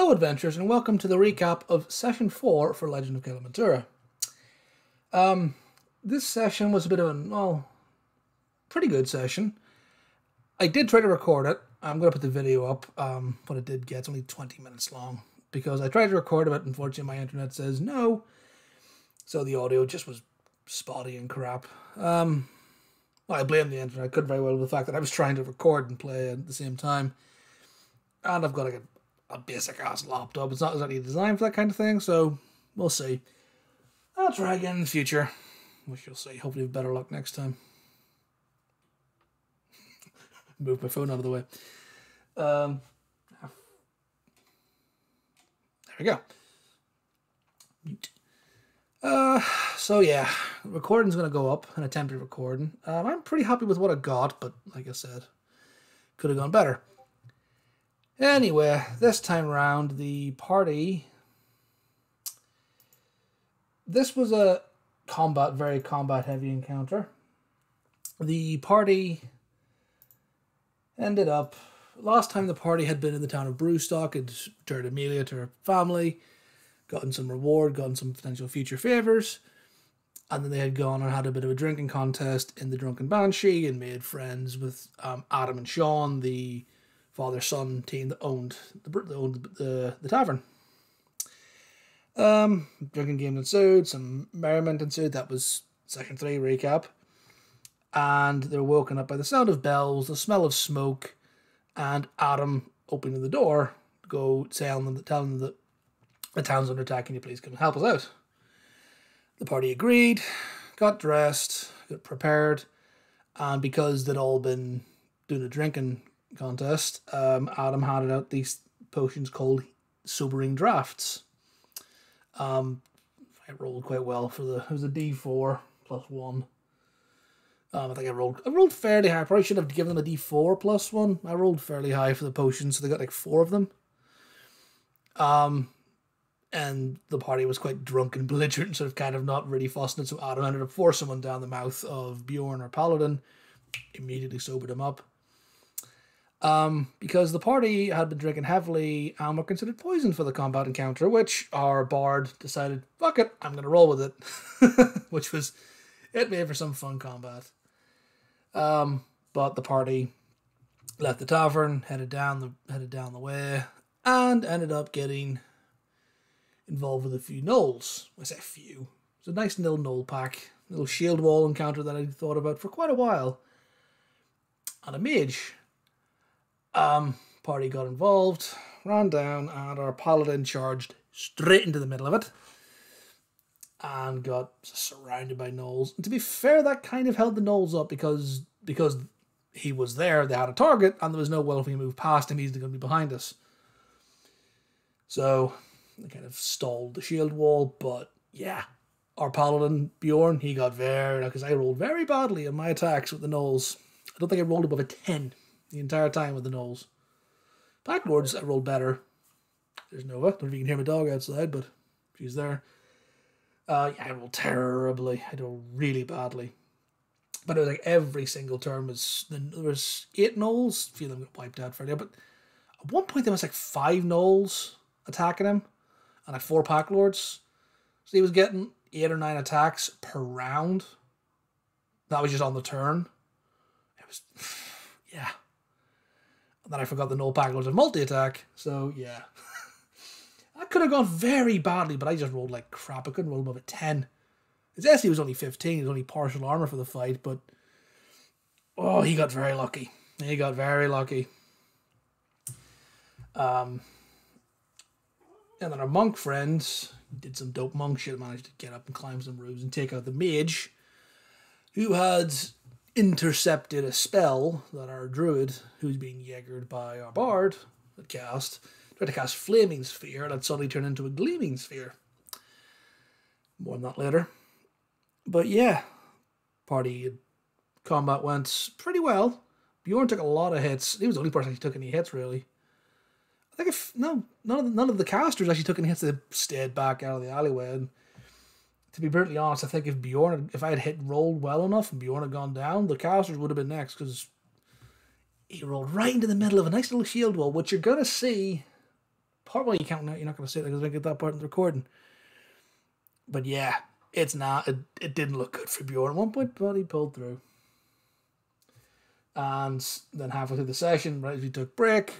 Hello adventurers and welcome to the recap of Session 4 for Legend of Kelamentura. This session was a bit of a, well, pretty good session. I did try to record it. I'm going to put the video up, but it did get, it's only 20 minutes long. Because I tried to record it, but unfortunately my internet says no. So the audio just was spotty and crap. Well, I blame the internet. I could very well with the fact that I was trying to record and play at the same time. And I've got like a basic ass laptop. It's not exactly designed for that kind of thing, so we'll see. I'll try again in the future, which you'll see. Hopefully with better luck next time. Move my phone out of the way. There we go. Mute. So yeah, recording's going to go up, an attempted recording. I'm pretty happy with what I got, but like I said, could have gone better. Anyway, this time around, the party... This was a very combat-heavy encounter. The party ended up... Last time the party had been in the town of Brewstock, had returned Amelia to her family, gotten some reward, gotten some potential future favours, and then they had gone and had a bit of a drinking contest in the Drunken Banshee and made friends with Adam and Sean, the father-son team that owned the tavern. Drinking game ensued, some merriment ensued. That was Session 3 recap. And they were woken up by the sound of bells, the smell of smoke, and Adam opening the door to go telling them that the town's under attack, can you please come and help us out? The party agreed, got dressed, got prepared, and because they'd all been doing a drinking contest, Adam handed out these potions called sobering drafts. I rolled quite well for it was a D4 plus 1. I think I rolled fairly high. I probably should have given them a D4 plus 1. I rolled fairly high for the potions, so they got like 4 of them. And the party was quite drunk and belligerent, sort of kind of not really fussing it, so Adam ended up forcing one down the mouth of Bjorn or Paladin, immediately sobered him up. Because the party had been drinking heavily and were considered poisoned for the combat encounter, which our bard decided, fuck it, I'm going to roll with it. Which was, it made for some fun combat. But the party left the tavern, headed down the way, and ended up getting involved with a few gnolls. I say a few. It's a nice little gnoll pack, little shield wall encounter that I'd thought about for quite a while. And a mage. Party got involved, ran down, and our paladin charged straight into the middle of it and got surrounded by gnolls. And to be fair, that kind of held the gnolls up because he was there, they had a target, and there was no way if we moved past him, he's going to be behind us. So they kind of stalled the shield wall, but yeah, our paladin, Bjorn, he got very, because I rolled very badly on my attacks with the gnolls. I don't think I rolled above a 10. The entire time with the gnolls. Pack Lords, I rolled better. There's Nova. Don't know if you can hear my dog outside, but she's there. Yeah, I rolled terribly. I rolled really badly. But it was like every single turn there was 8 gnolls. A few of them got wiped out for there. But at one point there was like 5 gnolls attacking him. And like 4 Pack Lords. So he was getting 8 or 9 attacks per round. That was just on the turn. It was... yeah. And then I forgot the Gnoll Pack Lords of multi-attack, so yeah. I could have gone very badly, but I just rolled like crap. I couldn't roll above a 10. His SC was only 15, it was only partial armor for the fight, but... oh, he got very lucky. He got very lucky. And then our monk friends did some dope monk shit, managed to get up and climb some roofs and take out the mage, who had intercepted a spell that our druid, who's being Jaegered by our bard, had cast. Tried to cast Flaming Sphere, and it suddenly turned into a Gleaming Sphere. More on that later. But yeah, party combat went pretty well. Bjorn took a lot of hits. He was the only person who took any hits, really. I think none of the casters actually took any hits. They stayed back out of the alleyway. And to be brutally honest, I think if I had rolled well enough and Bjorn had gone down, the casters would have been next, because he rolled right into the middle of a nice little shield wall, which you're going to see Well, you can't. You're not going to say that because I get that part in the recording. But yeah, it's not. It didn't look good for Bjorn at one point, but he pulled through. And then halfway through the session, right as we took break,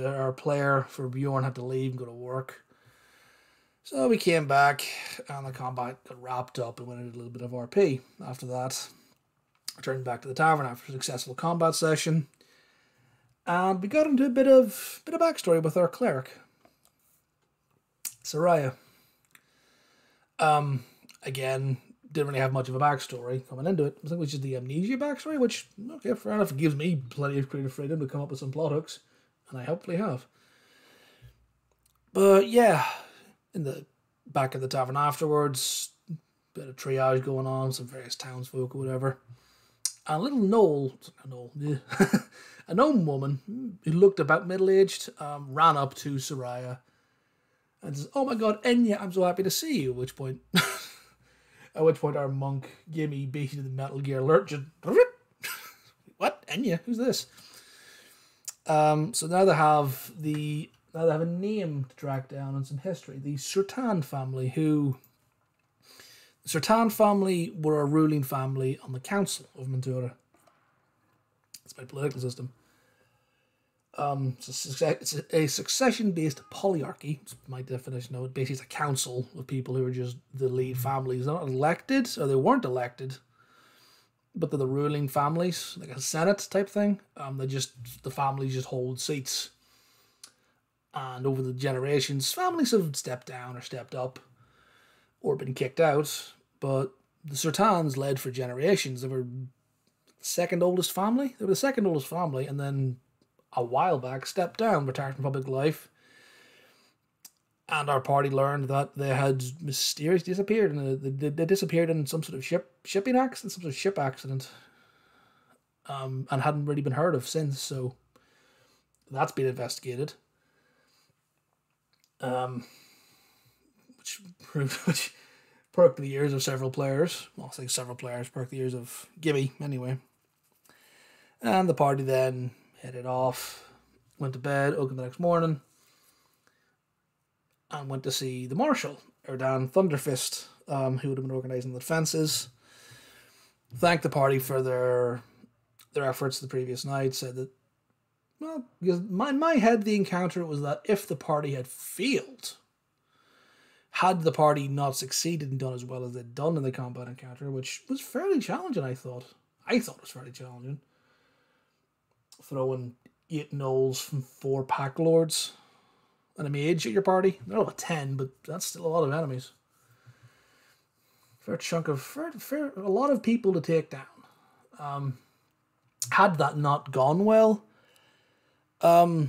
our player for Bjorn had to leave and go to work. So we came back, and the combat got wrapped up, and went into a little bit of RP. After that, returned back to the tavern after a successful combat session, and we got into a bit of backstory with our cleric, Soraya. Again, didn't really have much of a backstory coming into it. I think it was just the amnesia backstory, which, okay, fair enough. It gives me plenty of creative freedom to come up with some plot hooks, and I hopefully have. But yeah, in the back of the tavern afterwards, bit of triage going on, some various townsfolk or whatever. And a little Gnoll, a gnome woman who looked about middle-aged, ran up to Soraya and says, "Oh my God, Enya, I'm so happy to see you." At which point our monk Gimme beat the Metal Gear alert. Just, what? Enya? Who's this? So now they have a name to track down and some history. The Surtan family, the Surtan family were a ruling family on the Council of Mentura. It's my political system. It's a succession-based polyarchy. It's my definition of it. Basically, it's a council of people who are just the lead families. They're not elected, or they weren't elected, but they're the ruling families, like a senate type thing. The families just hold seats. And over the generations, families have stepped down or stepped up or been kicked out. But the Surtans led for generations. They were the second oldest family. They were the second oldest family, and then a while back stepped down, retired from public life. And our party learned that they had mysteriously disappeared. And they disappeared in some sort of shipping accident, some sort of ship accident. And hadn't really been heard of since. So that's been investigated. Which perked the ears of several players. Well, I say several players, perked the ears of Gibby, anyway. And the party then headed off, went to bed, woke up the next morning, and went to see the Marshal, Erdan Thunderfist, who would have been organising the defences. Thanked the party for their efforts the previous night, said that, well, because in my head the encounter was that if the party had failed, had the party not succeeded and done as well as they'd done in the combat encounter, which was fairly challenging, I thought. It was fairly challenging. Throwing 8 Gnolls from 4 Pack Lords and a mage at your party. They're all about 10, but that's still a lot of enemies. Fair chunk of a lot of people to take down. Had that not gone well, had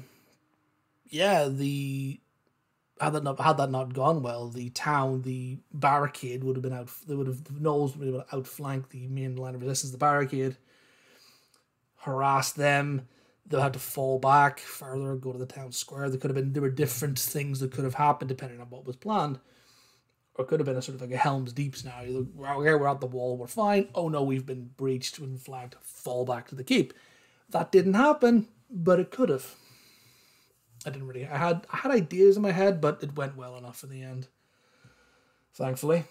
that not gone well, the town, the barricade would have been out. The Gnolls would have outflanked the main line of resistance, the barricade, harassed them. They had to fall back further, go to the town square. There were different things that could have happened depending on what was planned. Or it could have been a sort of like a Helm's Deep scenario. We're at the wall, we're fine. Oh no, we've been breached, we've been flanked, fall back to the keep. That didn't happen, but it could have. I had ideas in my head, but it went well enough in the end, thankfully.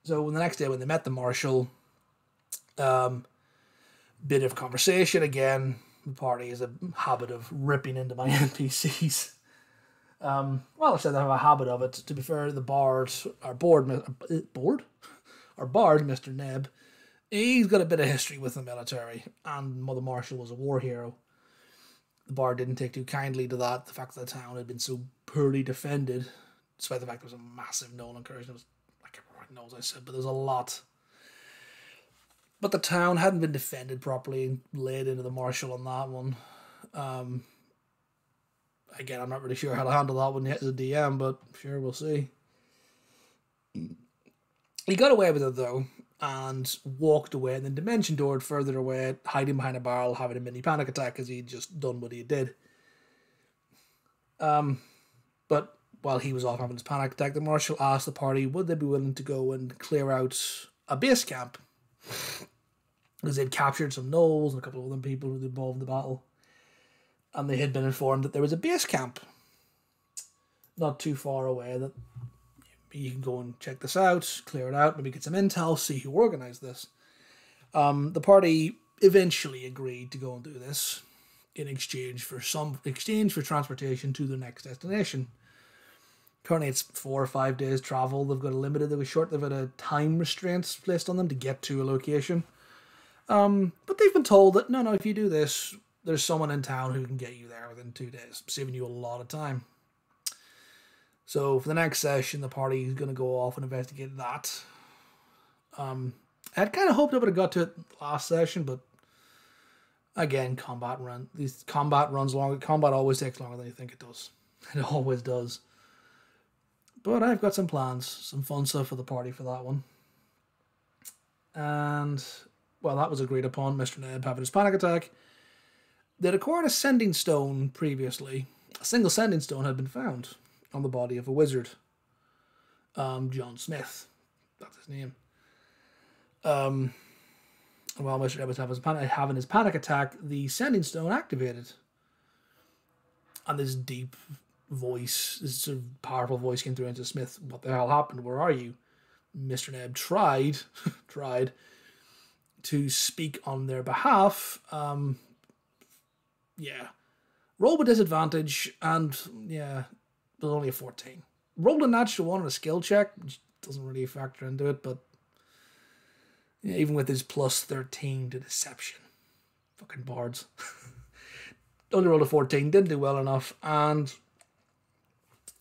So the next day when they met the Marshal, bit of conversation again. The party has a habit of ripping into my NPCs. Well, I said they have a habit of it. To be fair, the bard, our bard, Mr. Neb, he's got a bit of history with the military, and Mother Marshal was a war hero. The bard didn't take too kindly to that, the fact that the town had been so poorly defended, despite the fact there was a massive Gnoll incursion. I can't remember what Gnolls I said, but there was a lot. But the town hadn't been defended properly and laid into the Marshal on that one. Again, I'm not really sure how to handle that one yet as a DM, but sure, we'll see. He got away with it, though, and walked away, and then Dimension Doored further away, hiding behind a barrel, having a mini panic attack because he'd just done what he did. But while he was off having his panic attack, the Marshal asked the party would they be willing to go and clear out a base camp, because they'd captured some Gnolls and a couple of other people who were involved in the battle. And they had been informed that there was a base camp not too far away that you can go and check this out, clear it out, maybe get some intel, see who organized this. The party eventually agreed to go and do this in exchange for transportation to the next destination. Currently it's 4 or 5 days travel. They've got a time restraints placed on them to get to a location. But they've been told that no, if you do this, there's someone in town who can get you there within 2 days, saving you a lot of time. So for the next session, the party is going to go off and investigate that. I had kind of hoped I would have got to it last session, but again, combat runs longer. Combat always takes longer than you think it does. It always does. But I've got some plans, some fun stuff for the party for that one. And, well, that was agreed upon. Mr. Neb having his panic attack. They'd acquired a sending stone previously. A single sending stone had been found on the body of a wizard. John Smith. That's his name. And while Mr. Neb was having his panic attack, the sending stone activated. And this deep voice, this sort of powerful voice came through into Smith. What the hell happened? Where are you? Mr. Neb tried to speak on their behalf. Roll with disadvantage, and yeah, there's only a 14. Rolled a natural 1 on a skill check, which doesn't really factor into it, but yeah, even with his plus 13 to deception. Fucking bards. Only rolled a 14, didn't do well enough, and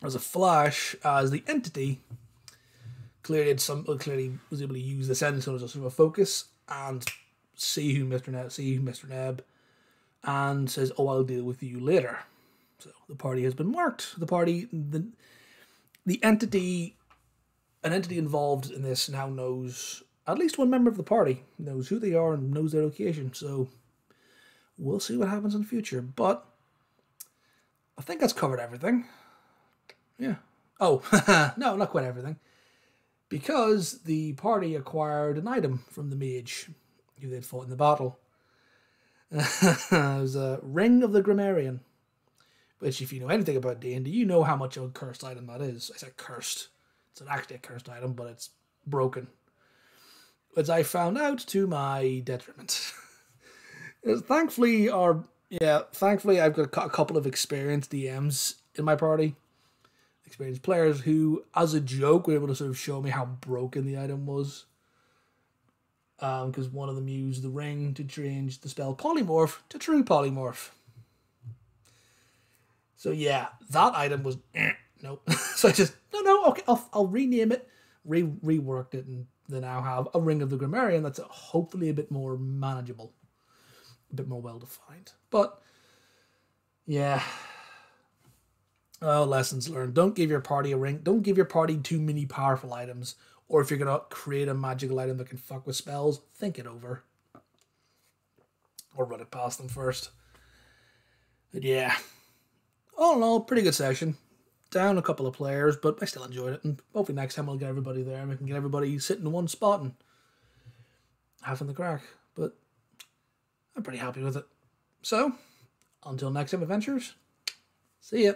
there's a flash as the entity clearly was able to use the sentence as a sort of a focus and see Mr. Neb, and says, "Oh, I'll deal with you later." So the party has been marked. An entity involved in this now knows, at least one member of the party knows who they are and knows their location. So we'll see what happens in the future. But I think that's covered everything. Yeah. Oh, no, not quite everything. Because the party acquired an item from the mage who they'd fought in the battle. It was a Ring of the Grammarian. Which, if you know anything about D&D, you know how much of a cursed item that is. I said cursed. It's not actually a cursed item, but it's broken. Which I found out to my detriment. Thankfully, I've got a couple of experienced DMs in my party. Experienced players who, as a joke, were able to sort of show me how broken the item was. Because one of them used the ring to change the spell Polymorph to True Polymorph. So yeah, that item was nope. So I just okay, I'll rename it, reworked it, and they now have a Ring of the Grammarian that's hopefully a bit more manageable, a bit more well defined. But yeah, lessons learned: don't give your party a ring. Don't give your party too many powerful items. Or if you're gonna create a magical item that can fuck with spells, think it over, or run it past them first. But yeah. All in all, pretty good session. Down a couple of players, but I still enjoyed it. And hopefully next time we'll get everybody there and we can get everybody sitting in one spot and having the crack. But I'm pretty happy with it. So, until next time, adventures, see ya.